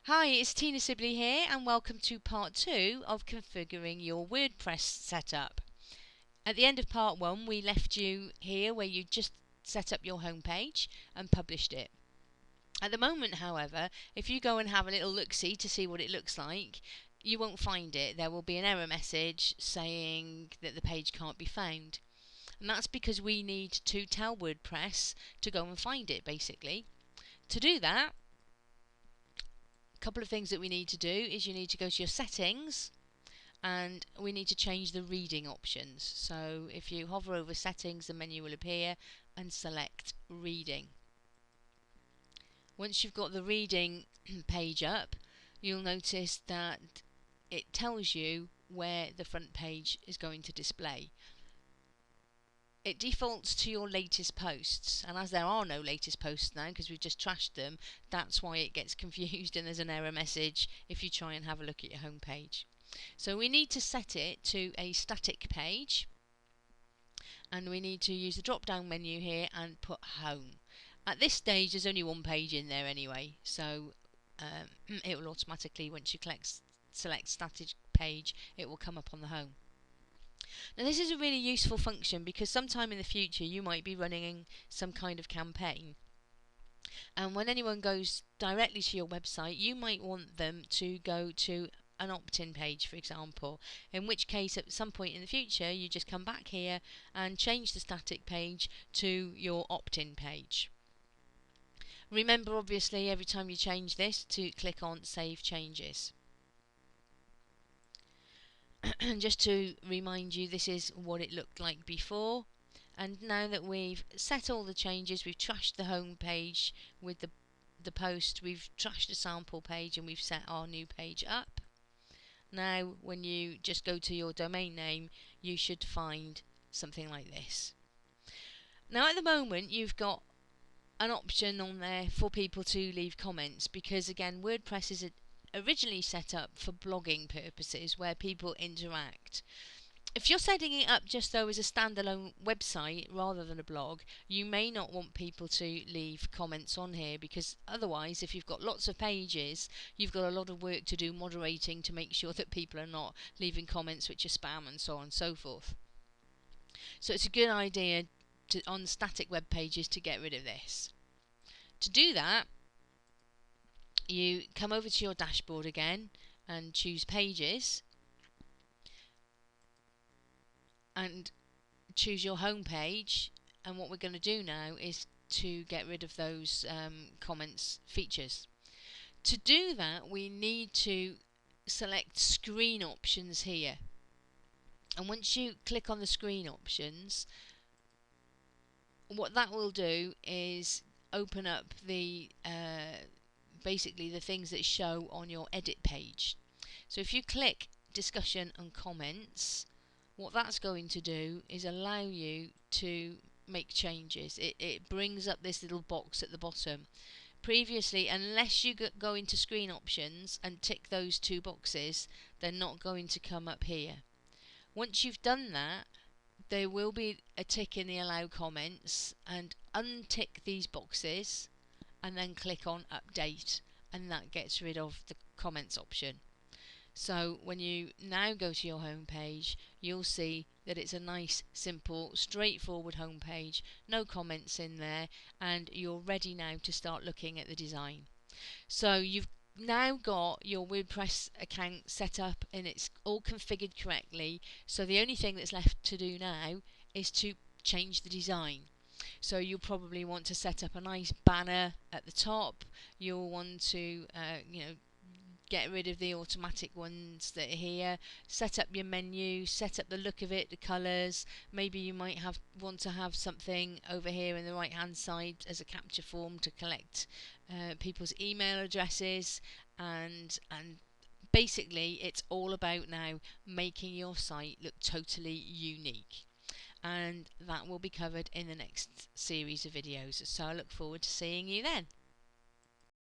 Hi, it's Tina Sibley here, and welcome to part 2 of configuring your WordPress setup. At the end of part 1, we left you here where you just set up your homepage and published it. At the moment, however, if you go and have a little look-see to see what it looks like, you won't find it. There will be an error message saying that the page can't be found. And that's because we need to tell WordPress to go and find it, basically. To do that, couple of things that we need to do is you need to go to your settings and we need to change the reading options. So if you hover over settings, the menu will appear and select reading. Once you've got the reading page up, you'll notice that it tells you where the front page is going to display. It defaults to your latest posts, and as there are no latest posts now because we've just trashed them, that's why it gets confused and there's an error message if you try and have a look at your home page. So we need to set it to a static page, and we need to use the drop down menu here and put home. At this stage there's only one page in there anyway, so it will automatically, once you select static page, it will come up on the home. Now this is a really useful function because sometime in the future you might be running some kind of campaign, and when anyone goes directly to your website you might want them to go to an opt-in page, for example, in which case at some point in the future you just come back here and change the static page to your opt-in page. Remember, obviously, every time you change this to click on Save Changes. And just to remind you, this is what it looked like before, and now that we've set all the changes, we've trashed the home page with the post, we've trashed the sample page, and we've set our new page up. Now when you just go to your domain name, you should find something like this. Now at the moment you've got an option on there for people to leave comments, because again WordPress is originally set up for blogging purposes where people interact. If you're setting it up just though as a standalone website rather than a blog, you may not want people to leave comments on here, because otherwise if you've got lots of pages you've got a lot of work to do moderating to make sure that people are not leaving comments which are spam and so on and so forth. So it's a good idea on static web pages to get rid of this. To do that, you come over to your dashboard again and choose pages and choose your home page, and what we're going to do now is to get rid of those comments features. To do that we need to select screen options here, and once you click on the screen options, what that will do is open up the basically the things that show on your edit page. So if you click discussion and comments, what that's going to do is allow you to make changes. It brings up this little box at the bottom. Previously, unless you go into screen options and tick those two boxes, they're not going to come up here. Once you've done that, there will be a tick in the allow comments, and untick these boxes and then click on update, and that gets rid of the comments option. So when you now go to your home page, you'll see that it's a nice, simple, straightforward home page, no comments in there, and you're ready now to start looking at the design. So you've now got your WordPress account set up and it's all configured correctly, so the only thing that's left to do now is to change the design. So you'll probably want to set up a nice banner at the top. You'll want to get rid of the automatic ones that are here, set up your menu, set up the look of it, the colours. Maybe you might want to have something over here in the right hand side as a capture form to collect people's email addresses, and basically it's all about now making your site look totally unique, and that will be covered in the next series of videos, so I look forward to seeing you then.